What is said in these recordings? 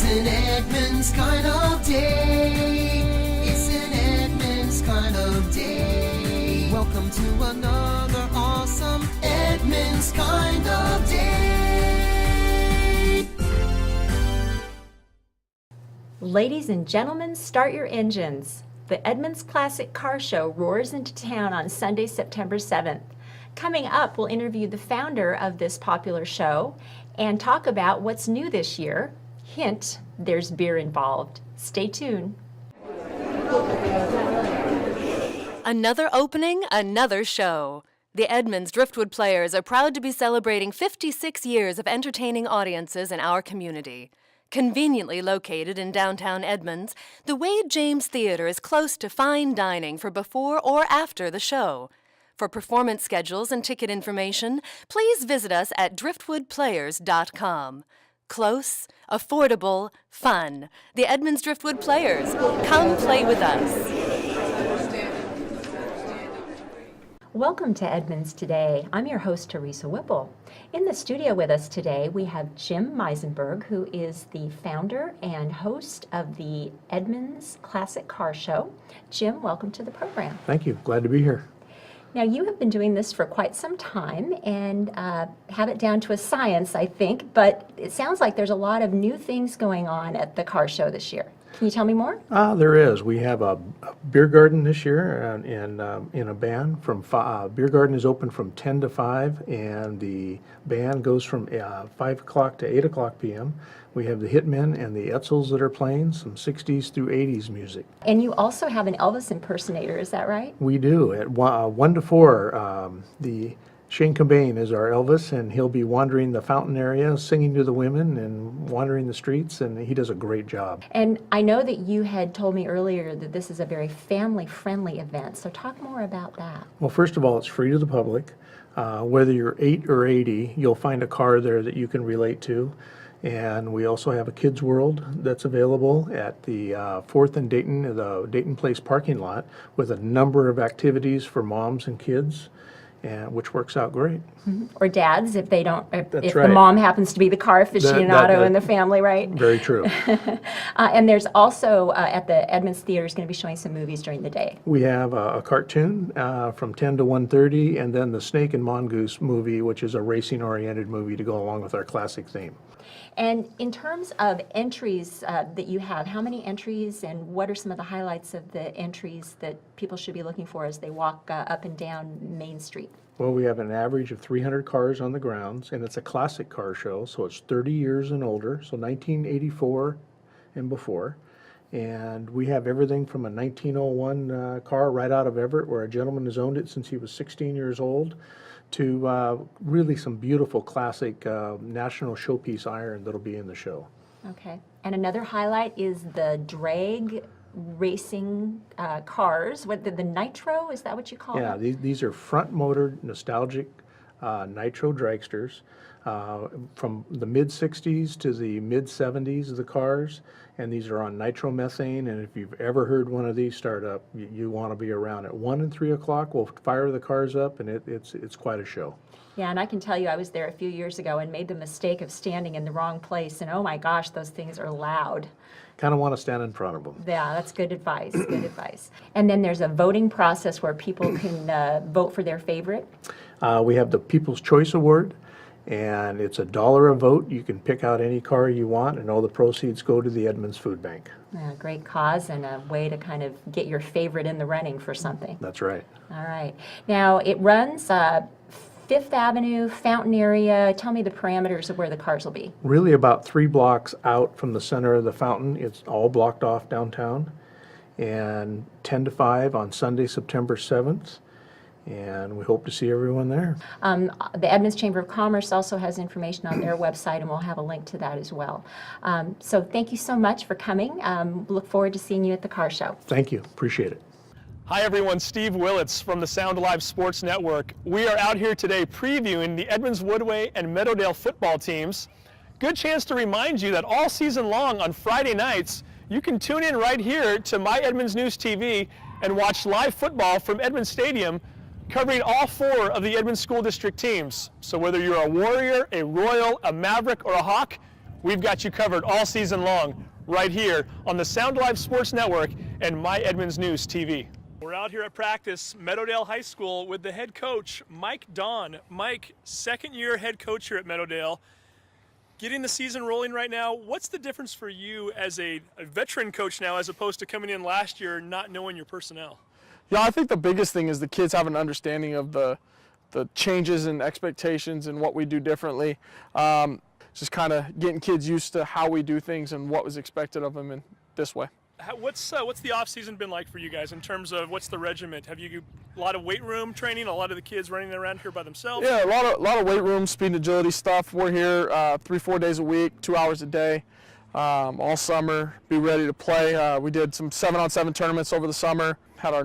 an Edmonds kind of day. It's an Edmonds kind of day. Welcome to another awesome Edmonds kind of day. Ladies and gentlemen, start your engines. The Edmonds Classic Car Show roars into town on Sunday, September 7th. Coming up, we'll interview the founder of this popular show and talk about what's new this year. Hint, there's beer involved. Stay tuned. Another opening, another show. The Edmonds Driftwood Players are proud to be celebrating 56 years of entertaining audiences in our community. Conveniently located in downtown Edmonds, the Wade James Theatre is close to fine dining for before or after the show. For performance schedules and ticket information, please visit us at driftwoodplayers.com. Close, affordable, fun. The Edmonds Driftwood Players. Come play with us. Welcome to Edmonds Today. I'm your host, Teresa Whipple. In the studio with us today, we have Jim Meisenburg, who is the founder and host of the Edmonds Classic Car Show. Jim, welcome to the program. Thank you. Glad to be here. Now, you have been doing this for quite some time and have it down to a science, I think, but it sounds like there's a lot of new things going on at the car show this year. Can you tell me more? There is. We have a beer garden this year in a band. Beer garden is open from 10 to 5, and the band goes from 5 o'clock to 8 o'clock p.m. We have the Hitmen and the Etzels that are playing some 60s through 80s music. And you also have an Elvis impersonator, is that right? We do. At 1 to 4, the Shane Cobain is our Elvis, and he'll be wandering the fountain area, singing to the women and wandering the streets, and he does a great job. And I know that you had told me earlier that this is a very family-friendly event, so talk more about that. Well, first of all, it's free to the public. Whether you're 8 or 80, you'll find a car there that you can relate to. And we also have a Kids World that's available at the 4th and Dayton, the Dayton Place parking lot, with a number of activities for moms and kids, and which works out great. Mm-hmm. Or dads, if they don't, if right. The mom happens to be the car aficionado in the family, right? Very true. And there's also at the Edmonds Theatre is going to be showing some movies during the day. We have a cartoon from 10 to 1:30, and then the Snake and Mongoose movie, which is a racing-oriented movie to go along with our classic theme. And in terms of entries that you have, how many entries and what are some of the highlights of the entries that people should be looking for as they walk up and down Main Street? Well, we have an average of 300 cars on the grounds, and it's a classic car show, so it's 30 years and older, so 1984 and before. And we have everything from a 1901 car right out of Everett, where a gentleman has owned it since he was 16 years old, to really some beautiful classic national showpiece iron that'll be in the show. Okay. And another highlight is the drag racing cars. What the Nitro, is that what you call them? Yeah, these are front-motored, nostalgic Nitro dragsters from the mid-60s to the mid-70s of the cars, and these are on nitromethane, and if you've ever heard one of these start up, you want to be around. At 1 and 3 o'clock, we'll fire the cars up, and it's quite a show. Yeah, and I can tell you I was there a few years ago and made the mistake of standing in the wrong place, and oh my gosh, those things are loud. Kind of want to stand in front of them. Yeah, that's good advice, good advice. And then there's a voting process where people can vote for their favorite. We have the People's Choice Award, and it's $1 a vote. You can pick out any car you want, and all the proceeds go to the Edmonds Food Bank. Yeah, great cause and a way to kind of get your favorite in the running for something. That's right. All right. Now, it runs Fifth Avenue, Fountain area. Tell me the parameters of where the cars will be. Really about 3 blocks out from the center of the fountain. It's all blocked off downtown. And 10 to 5 on Sunday, September 7th. And we hope to see everyone there. The Edmonds Chamber of Commerce also has information on their website, and we'll have a link to that as well. So thank you so much for coming. Look forward to seeing you at the car show. Thank you. Appreciate it. Hi everyone, Steve Willits from the Sound Alive Sports Network. We are out here today previewing the Edmonds-Woodway and Meadowdale football teams. Good chance to remind you that all season long on Friday nights, you can tune in right here to My Edmonds News TV and watch live football from Edmonds Stadium, covering all 4 of the Edmonds School District teams. So whether you're a Warrior, a Royal, a Maverick, or a Hawk, We've got you covered all season long right here on the Sound Live Sports Network and My Edmonds News TV. We're out here at practice, Meadowdale High School, with the head coach, Mike Don. Mike, second-year head coach here at Meadowdale. Getting the season rolling right now, what's the difference for you as a veteran coach now as opposed to coming in last year not knowing your personnel? Yeah, I think the biggest thing is the kids have an understanding of the changes and expectations and what we do differently. Just kind of getting kids used to how we do things and what was expected of them in this way. What's the off season been like for you guys in terms of what's the regiment? Have you a lot of weight room training? A lot of the kids running around here by themselves? Yeah, a lot of weight room, speed and agility stuff. We're here 3-4 days a week, 2 hours a day, all summer. Be ready to play. We did some 7-on-7 tournaments over the summer. Had our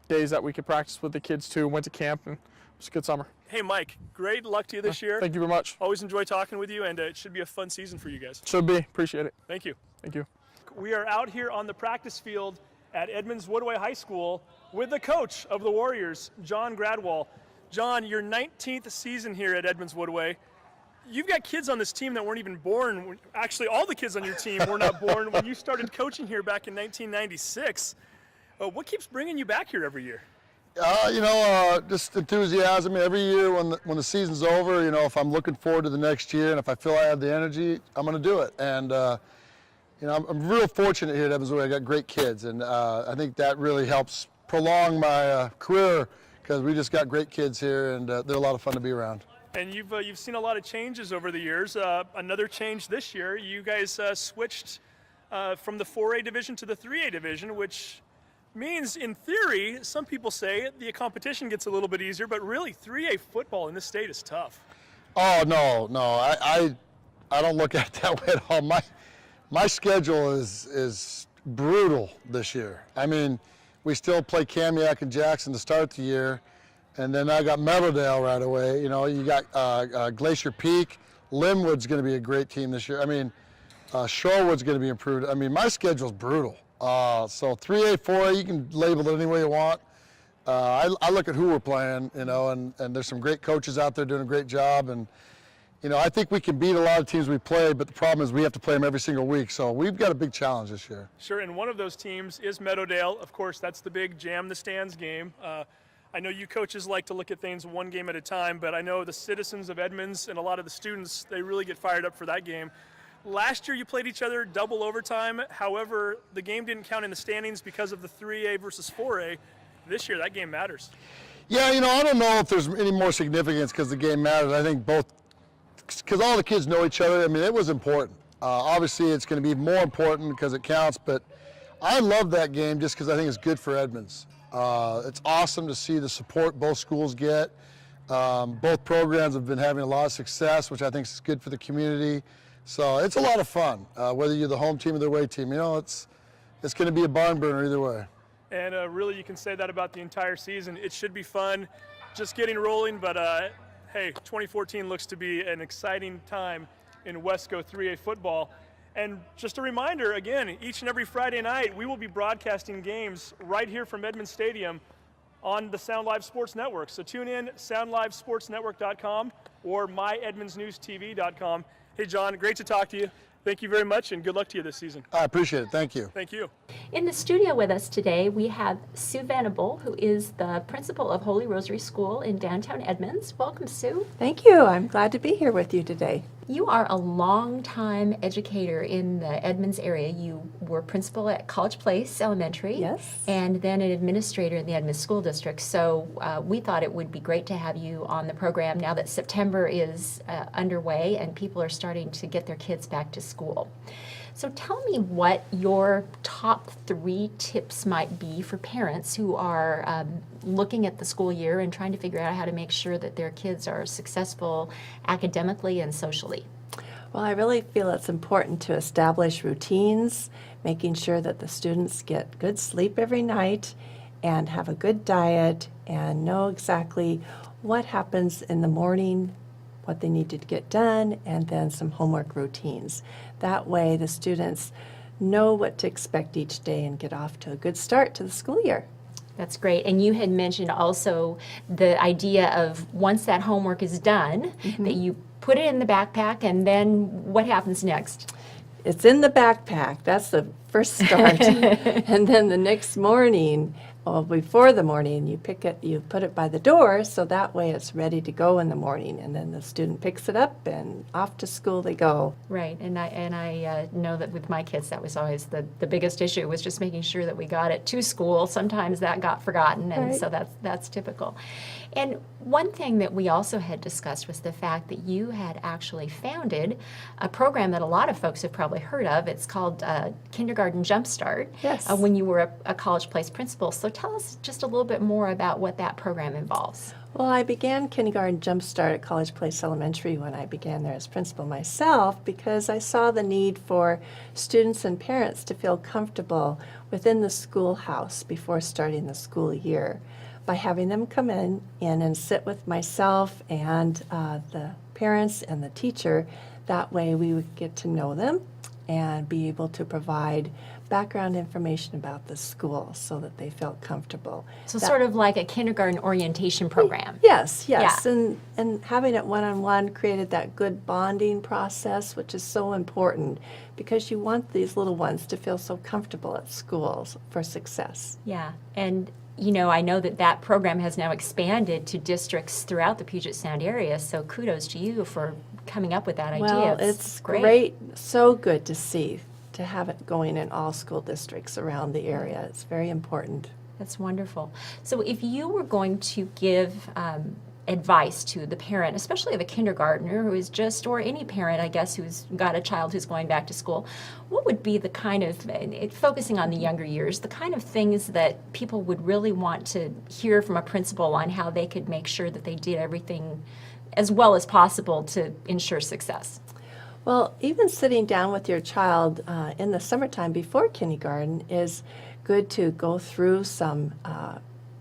days that we could practice with the kids too. Went to camp and it was a good summer. Hey Mike, great luck to you this year. Thank you very much. Always enjoy talking with you, and it should be a fun season for you guys. Should be. Appreciate it. Thank you. Thank you. We are out here on the practice field at Edmonds-Woodway High School with the coach of the Warriors, John Gradwell. John, your 19th season here at Edmonds-Woodway. You've got kids on this team that weren't even born. Actually, all the kids on your team were not born when you started coaching here back in 1996. What keeps bringing you back here every year? Just enthusiasm. Every year when the season's over, if I'm looking forward to the next year and if I feel I have the energy, I'm going to do it. And I'm real fortunate here at Edmonds-Woodway. I got great kids, and I think that really helps prolong my career because we just got great kids here, and they're a lot of fun to be around. And you've seen a lot of changes over the years. Another change this year, you guys switched from the 4A division to the 3A division, which means, in theory, some people say the competition gets a little bit easier, but really 3A football in this state is tough. Oh, no. I don't look at it that way at all. My schedule is brutal this year. I mean, we still play Kamiak and Jackson to start the year, and then I got Meadowdale right away. You got Glacier Peak. Linwood's going to be a great team this year. I mean, Shorewood's going to be improved. I mean, my schedule's brutal. So 3A, 4A, you can label it any way you want. I look at who we're playing, and there's some great coaches out there doing a great job. And, I think we can beat a lot of teams we play, but the problem is we have to play them every single week. So we've got a big challenge this year. Sure, and one of those teams is Meadowdale. Of course, that's the big jam the stands game. I know you coaches like to look at things one game at a time, but I know the citizens of Edmonds and a lot of the students, they really get fired up for that game. Last year you played each other double overtime. However, the game didn't count in the standings because of the 3A versus 4A. This year, that game matters. Yeah, I don't know if there's any more significance because the game matters. I think both, because all the kids know each other. I mean, it was important. Obviously, it's going to be more important because it counts, but I love that game just because I think it's good for Edmonds. It's awesome to see the support both schools get. Both programs have been having a lot of success, which I think is good for the community. So it's a lot of fun, whether you're the home team or the away team. It's going to be a barn burner either way. And really, you can say that about the entire season. It should be fun, just getting rolling. But hey, 2014 looks to be an exciting time in Wesco 3A football. And just a reminder, again, each and every Friday night, we will be broadcasting games right here from Edmonds Stadium on the Sound Live Sports Network. So tune in, soundlivesportsnetwork.com or myedmondsnewstv.com. Hey, John, great to talk to you. Thank you very much, and good luck to you this season. I appreciate it. Thank you. Thank you. In the studio with us today, we have Sue Venable, who is the principal of Holy Rosary School in downtown Edmonds. Welcome, Sue. Thank you. I'm glad to be here with you today. You are a longtime educator in the Edmonds area. You were principal at College Place Elementary. Yes. And then an administrator in the Edmonds School District. So we thought it would be great to have you on the program now that September is underway and people are starting to get their kids back to school. So tell me what your top 3 tips might be for parents who are looking at the school year and trying to figure out how to make sure that their kids are successful academically and socially. Well, I really feel it's important to establish routines, making sure that the students get good sleep every night and have a good diet and know exactly what happens in the morning, what they need to get done, and then some homework routines. That way the students know what to expect each day and get off to a good start to the school year. That's great. And you had mentioned also the idea of once that homework is done, that you put it in the backpack, and then what happens next? It's in the backpack. That's the first start. And then the next morning, well, before the morning, you put it by the door, so that way it's ready to go in the morning. And then the student picks it up, and off to school they go. Right, and I know that with my kids, that was always the biggest issue, was just making sure that we got it to school. Sometimes that got forgotten, and Right. so that's typical. And one thing that we also had discussed was the fact that you had actually founded a program that a lot of folks have probably heard of. It's called Kindergarten Jumpstart. Yes. When you were a College Place principal. So tell us just a little bit more about what that program involves. Well, I began Kindergarten Jumpstart at College Place Elementary when I began there as principal myself, because I saw the need for students and parents to feel comfortable within the schoolhouse before starting the school year, by having them come in and sit with myself and the parents and the teacher. That way we would get to know them and be able to provide background information about the school so that they felt comfortable. So sort of like a kindergarten orientation program. Yes. Yeah. And having it one-on-one created that good bonding process, which is so important, because you want these little ones to feel so comfortable at schools for success. Yeah, and I know that program has now expanded to districts throughout the Puget Sound area, so kudos to you for coming up with that idea. Well, it's great, so good to see, to have it going in all school districts around the area. It's very important. That's wonderful. So if you were going to give advice to the parent, especially of a kindergartner who is just, or any parent, I guess, who's got a child who's going back to school, what would be the kind of, focusing on the younger years, the kind of things that people would really want to hear from a principal on how they could make sure that they did everything as well as possible to ensure success? Well, even sitting down with your child in the summertime before kindergarten is good to go through some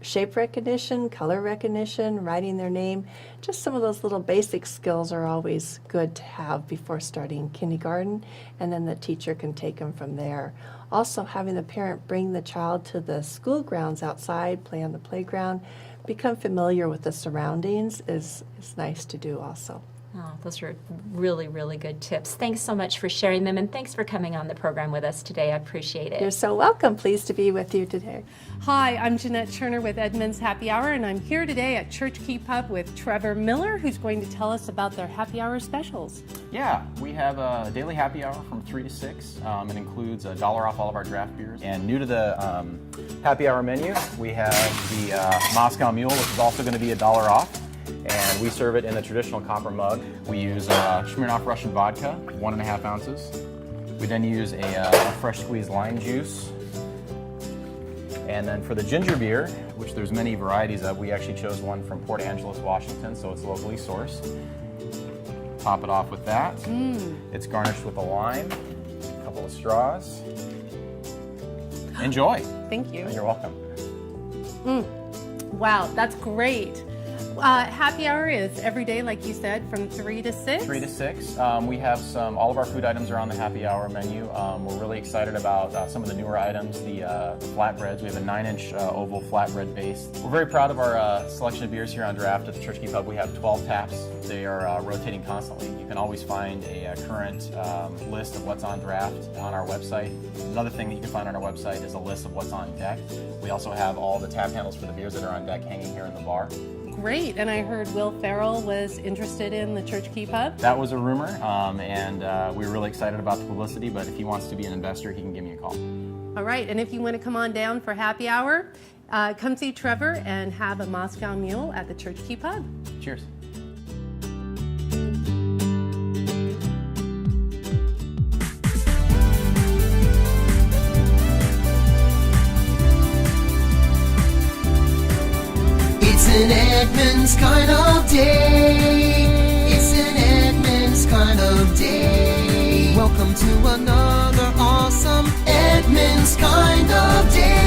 shape recognition, color recognition, writing their name. Just some of those little basic skills are always good to have before starting kindergarten, and then the teacher can take them from there. Also, having the parent bring the child to the school grounds outside, play on the playground, become familiar with the surroundings is nice to do also. Oh, those are really, really good tips. Thanks so much for sharing them, and thanks for coming on the program with us today. I appreciate it. You're so welcome. Pleased to be with you today. Hi, I'm Jeanette Turner with Edmonds Happy Hour, and I'm here today at Church Key Pub with Trevor Miller, who's going to tell us about their happy hour specials. Yeah, we have a daily happy hour from 3 to 6. It includes $1 off all of our draft beers. And new to the happy hour menu, we have the Moscow Mule, which is also going to be $1 off. And we serve it in a traditional copper mug. We use Smirnoff Russian vodka, 1.5 ounces. We then use a fresh squeezed lime juice. And then for the ginger beer, which there's many varieties of, we actually chose one from Port Angeles, Washington, so it's locally sourced. Top it off with that. It's garnished with a lime, a couple of straws. Enjoy. Thank you. You're welcome. Wow, that's great. Happy hour is every day, like you said, from 3 to 6? 3 to 6. We have all of our food items are on the happy hour menu. We're really excited about some of the newer items, the flatbreads. We have a 9-inch oval flatbread base. We're very proud of our selection of beers here on draft at the Church Key Pub. We have 12 taps. They are rotating constantly. You can always find a current list of what's on draft on our website. Another thing that you can find on our website is a list of what's on deck. We also have all the tap handles for the beers that are on deck hanging here in the bar. Great, and I heard Will Farrell was interested in the Church Key Pub. That was a rumor, and we were really excited about the publicity, but if he wants to be an investor, he can give me a call. All right, and if you want to come on down for happy hour, come see Trevor and have a Moscow Mule at the Church Key Pub. Cheers. It's an Edmonds kind of day. It's an Edmonds kind of day. Welcome to another awesome Edmonds kind of day.